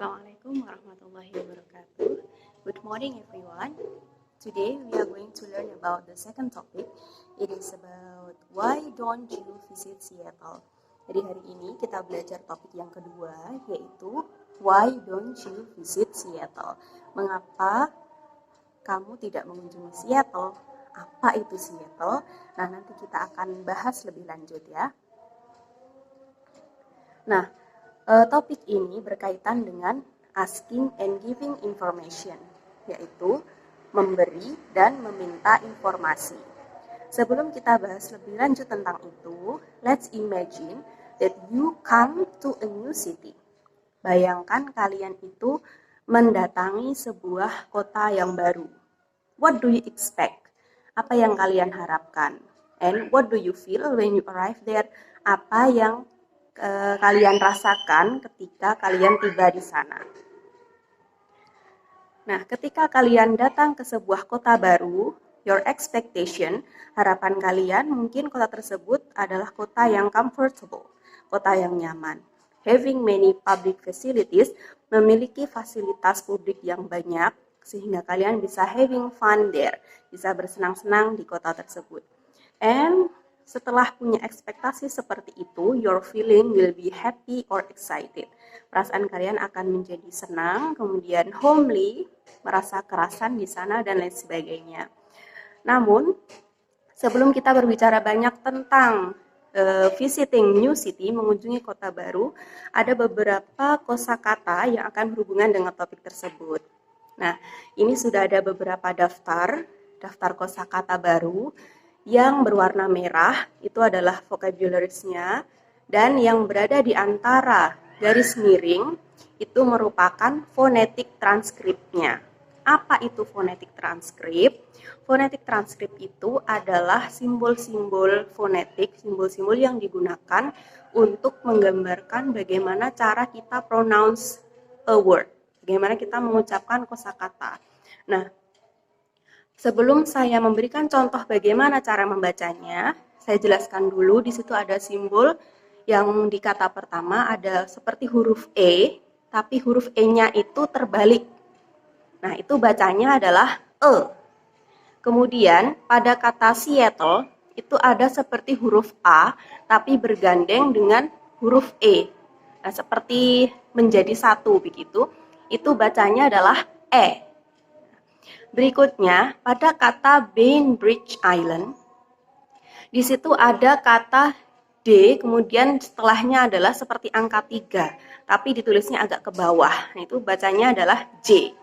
Assalamualaikum warahmatullahi wabarakatuh. Good morning everyone. Today we are going to learn about the second topic. It is about why don't you visit Seattle. Jadi hari ini kita belajar topik yang kedua, yaitu why don't you visit Seattle. Mengapa kamu tidak mengunjungi Seattle? Apa itu Seattle? Nah, nanti kita akan bahas lebih lanjut ya. Nah, topik ini berkaitan dengan asking and giving information, yaitu memberi dan meminta informasi. Sebelum kita bahas lebih lanjut tentang itu, let's imagine that you come to a new city. Bayangkan kalian itu mendatangi sebuah kota yang baru. What do you expect? Apa yang kalian harapkan? And what do you feel when you arrive there? Apa yang kalian rasakan ketika kalian tiba di sana? Nah, ketika kalian datang ke sebuah kota baru, your expectation, harapan kalian mungkin kota tersebut adalah kota yang comfortable, kota yang nyaman. Having many public facilities, memiliki fasilitas publik yang banyak, sehingga kalian bisa having fun there, bisa bersenang-senang di kota tersebut. And setelah punya ekspektasi seperti itu, your feeling will be happy or excited. Perasaan kalian akan menjadi senang, kemudian homely, merasa kerasan di sana, dan lain sebagainya. Namun, sebelum kita berbicara banyak tentang visiting new city, mengunjungi kota baru, ada beberapa kosakata yang akan berhubungan dengan topik tersebut. Nah, ini sudah ada beberapa daftar kosakata baru. Yang berwarna merah itu adalah vocabularies-nya, dan yang berada di antara garis miring itu merupakan phonetic transcript-nya. Apa itu phonetic transcript? Phonetic transcript itu adalah simbol-simbol fonetik, simbol-simbol yang digunakan untuk menggambarkan bagaimana cara kita pronounce a word, bagaimana kita mengucapkan kosakata. Nah, sebelum saya memberikan contoh bagaimana cara membacanya, saya jelaskan dulu. Di situ ada simbol yang di kata pertama ada seperti huruf E, tapi huruf E-nya itu terbalik. Nah, itu bacanya adalah E. Kemudian pada kata Seattle itu ada seperti huruf A, tapi bergandeng dengan huruf E. Nah, seperti menjadi satu begitu. Itu bacanya adalah E. Berikutnya, pada kata Bainbridge Island, di situ ada kata D, kemudian setelahnya adalah seperti angka 3, tapi ditulisnya agak ke bawah. Nah, itu bacanya adalah J.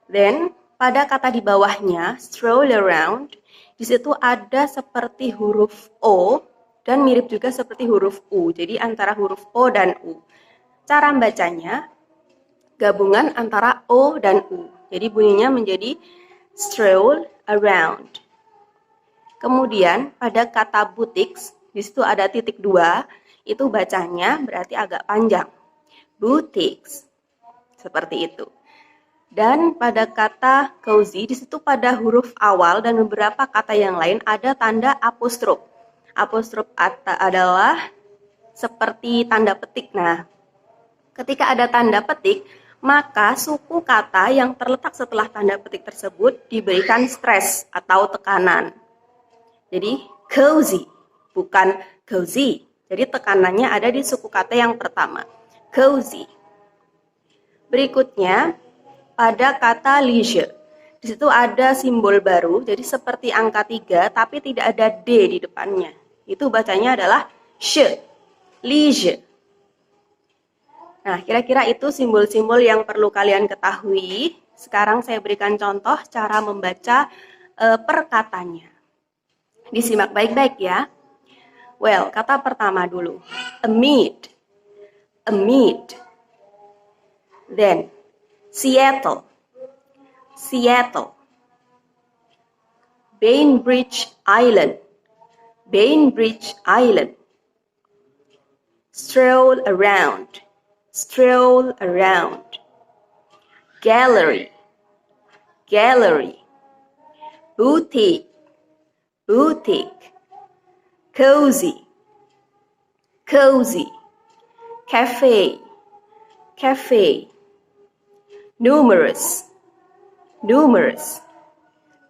Then, pada kata di bawahnya, stroll around, di situ ada seperti huruf O, dan mirip juga seperti huruf U. Jadi, antara huruf O dan U. Cara membacanya, gabungan antara O dan U. Jadi bunyinya menjadi stroll around. Kemudian pada kata boutiques, di situ ada titik 2, itu bacanya berarti agak panjang. Boutiques. Seperti itu. Dan pada kata cozy, di situ pada huruf awal dan beberapa kata yang lain ada tanda apostrof. Apostrof adalah seperti tanda petik. Nah, ketika ada tanda petik, maka suku kata yang terletak setelah tanda petik tersebut diberikan stres atau tekanan. Jadi cozy, bukan cozy. Jadi tekanannya ada di suku kata yang pertama, cozy. Berikutnya, pada kata leisure. Di situ ada simbol baru, jadi seperti angka 3, tapi tidak ada D di depannya. Itu bacanya adalah sh, leisure. Nah, kira-kira itu simbol-simbol yang perlu kalian ketahui. Sekarang saya berikan contoh cara membaca perkatanya. Disimak baik-baik ya. Well, kata pertama dulu. Amid. Then, Seattle. Bainbridge Island. Stroll around. Gallery. Boutique. Cozy. Cafe. cafe, numerous, numerous,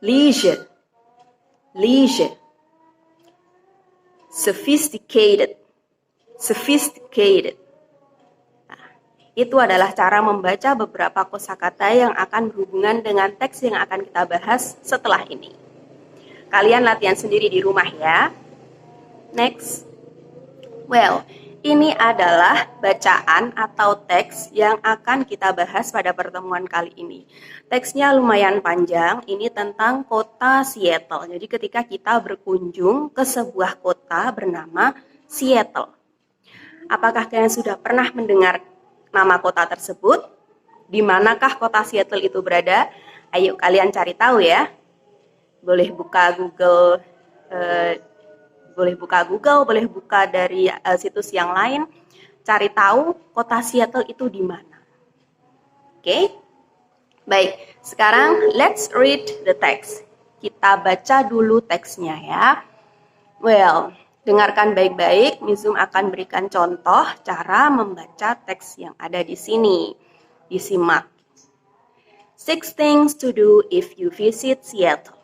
leisure, leisure, sophisticated, sophisticated. Nah, itu adalah cara membaca beberapa kosakata yang akan berhubungan dengan teks yang akan kita bahas setelah ini. Kalian latihan sendiri di rumah ya. Next. Well, ini adalah bacaan atau teks yang akan kita bahas pada pertemuan kali ini. Teksnya lumayan panjang, ini tentang kota Seattle. Jadi ketika kita berkunjung ke sebuah kota bernama Seattle. Apakah kalian sudah pernah mendengar nama kota tersebut? Di manakah kota Seattle itu berada? Ayo kalian cari tahu ya. Boleh buka Google, boleh buka dari situs yang lain, cari tahu kota Seattle itu di mana. Oke? Baik, sekarang let's read the text. Kita baca dulu teksnya ya. Well, dengarkan baik-baik, Mizum akan berikan contoh cara membaca teks yang ada di sini. Disimak. 6 things to do if you visit Seattle.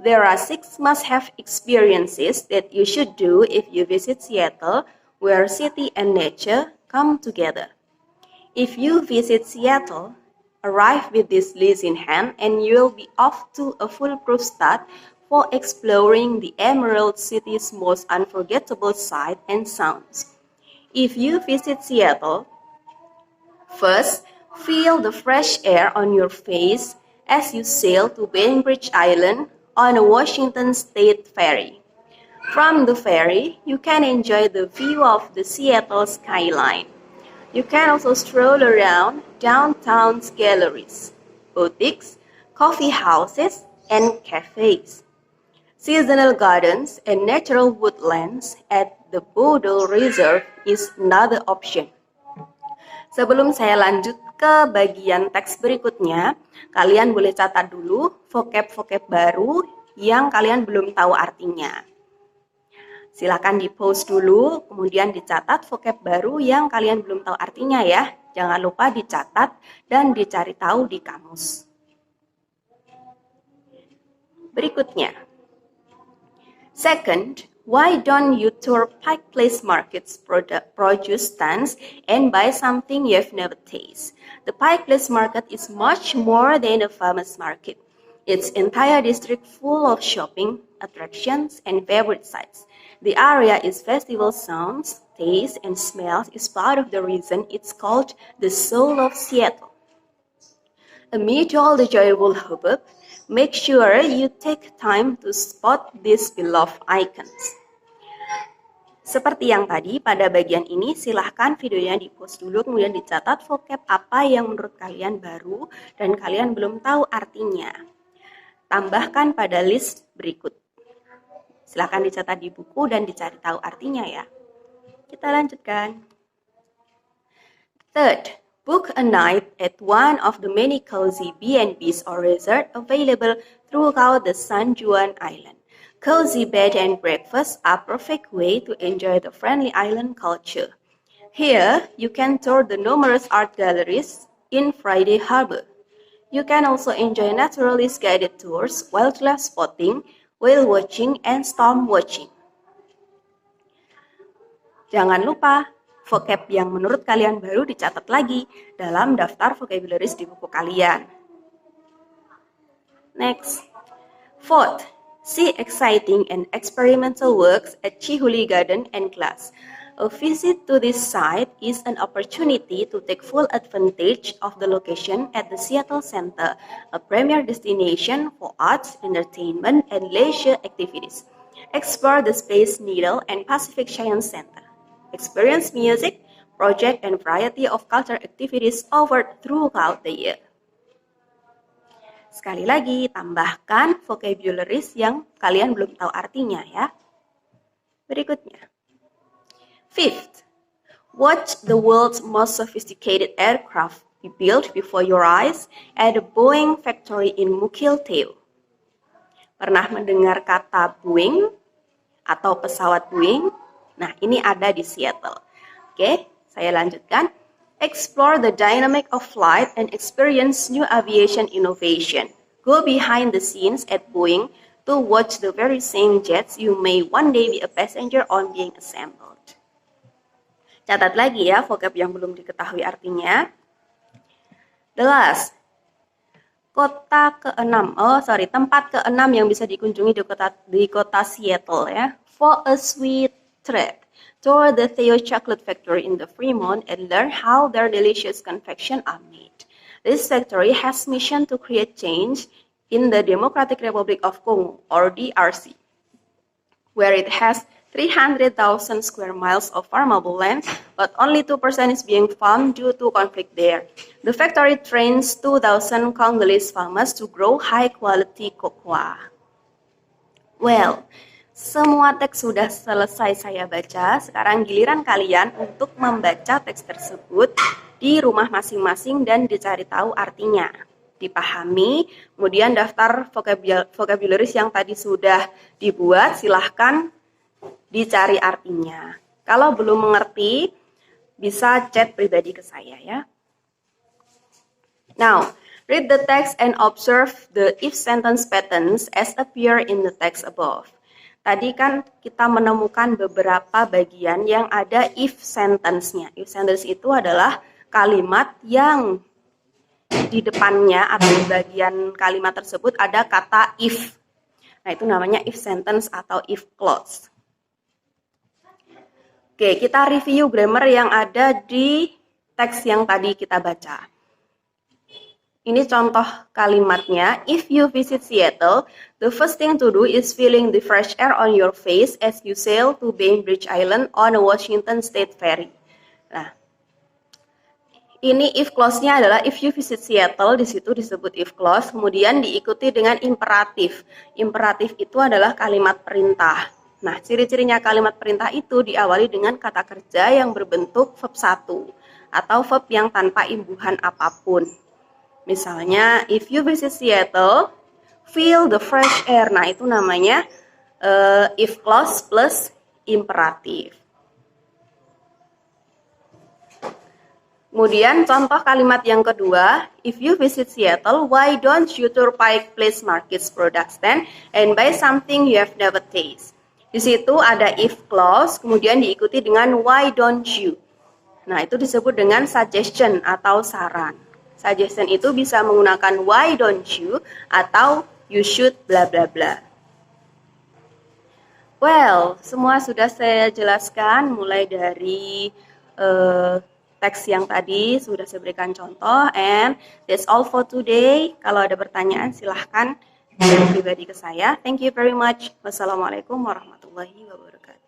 There are 6 must-have experiences that you should do if you visit Seattle, where city and nature come together. If you visit Seattle, arrive with this list in hand and you'll be off to a foolproof start for exploring the Emerald City's most unforgettable sights and sounds. If you visit Seattle, first, feel the fresh air on your face as you sail to Bainbridge Island on a Washington State ferry. From the ferry, you can enjoy the view of the Seattle skyline. You can also stroll around downtown's galleries, boutiques, coffee houses, and cafes. Seasonal gardens and natural woodlands at the Bodo Reserve is another option. Sebelum saya lanjut ke bagian teks berikutnya, kalian boleh catat dulu vocab-vocab baru yang kalian belum tahu artinya. Silakan di-pause dulu, kemudian dicatat vocab baru yang kalian belum tahu artinya ya. Jangan lupa dicatat dan dicari tahu di kamus. Berikutnya. Second, why don't you tour Pike Place Market's produce stands and buy something you've never tasted? The Pike Place Market is much more than a farmer's market. Its entire district full of shopping, attractions, and favorite sites. The area is festival sounds, taste, and smells is part of the reason it's called the soul of Seattle. Amid all the joyful hubbub, make sure you take time to spot these beloved icons. Seperti yang tadi, pada bagian ini silahkan videonya di-pause dulu, kemudian dicatat vocab apa yang menurut kalian baru dan kalian belum tahu artinya. Tambahkan pada list berikut. Silahkan dicatat di buku dan dicari tahu artinya ya. Kita lanjutkan. Third, book a night at one of the many cozy B&Bs or resorts available throughout the San Juan Island. Cozy bed and breakfast are a perfect way to enjoy the friendly island culture. Here, you can tour the numerous art galleries in Friday Harbor. You can also enjoy naturalist guided tours, wildlife spotting, whale watching, and storm watching. Jangan lupa, vocab yang menurut kalian baru dicatat lagi dalam daftar vocabularies di buku kalian. Next. Fourth, see exciting and experimental works at Chihuly Garden and Glass. A visit to this site is an opportunity to take full advantage of the location at the Seattle Center, a premier destination for arts, entertainment, and leisure activities. Explore the Space Needle and Pacific Science Center. Experience music, project, and variety of culture activities offered throughout the year. Sekali lagi, tambahkan vocabularies yang kalian belum tahu artinya ya. Berikutnya. Fifth, watch the world's most sophisticated aircraft be built before your eyes at the Boeing factory in Mukilteo. Pernah mendengar kata Boeing atau pesawat Boeing? Nah, ini ada di Seattle. Oke, saya lanjutkan. Explore the dynamic of flight and experience new aviation innovation. Go behind the scenes at Boeing to watch the very same jets you may one day be a passenger on being assembled. Catat lagi ya vocab yang belum diketahui artinya. The last. Tempat keenam yang bisa dikunjungi di kota Seattle ya. For a sweet treat. Tour the Theo Chocolate Factory in the Fremont and learn how their delicious confection are made. This factory has mission to create change in the Democratic Republic of Congo, or DRC, where it has 300,000 square miles of farmable land, but only 2% is being farmed due to conflict there. The factory trains 2,000 Congolese farmers to grow high-quality cocoa. Well, semua teks sudah selesai saya baca, sekarang giliran kalian untuk membaca teks tersebut di rumah masing-masing dan dicari tahu artinya. Dipahami, kemudian daftar vocabularies yang tadi sudah dibuat, silahkan dicari artinya. Kalau belum mengerti, bisa chat pribadi ke saya ya. Now, read the text and observe the if sentence patterns as appear in the text above. Tadi kan kita menemukan beberapa bagian yang ada if sentence-nya. If sentence itu adalah kalimat yang di depannya atau di bagian kalimat tersebut ada kata if. Nah, itu namanya if sentence atau if clause. Oke, kita review grammar yang ada di teks yang tadi kita baca. Ini contoh kalimatnya. If you visit Seattle, the first thing to do is feeling the fresh air on your face as you sail to Bainbridge Island on a Washington State ferry. Nah, ini if clause-nya adalah if you visit Seattle, di situ disebut if clause, kemudian diikuti dengan imperatif. Imperatif itu adalah kalimat perintah. Nah, ciri-cirinya kalimat perintah itu diawali dengan kata kerja yang berbentuk verb 1 atau verb yang tanpa imbuhan apapun. Misalnya, if you visit Seattle, feel the fresh air. Nah, itu namanya if clause plus imperatif. Kemudian contoh kalimat yang kedua, if you visit Seattle, why don't you tour Pike Place Market's product stand and buy something you have never tasted? Di situ ada if clause, kemudian diikuti dengan why don't you. Nah, itu disebut dengan suggestion atau saran. Suggestion itu bisa menggunakan why don't you atau you should bla bla bla. Well, semua sudah saya jelaskan mulai dari teks yang tadi sudah saya berikan contoh, and that's all for today. Kalau ada pertanyaan silahkan kirim pribadi ke saya. Thank you very much. Wassalamualaikum warahmatullahi wabarakatuh.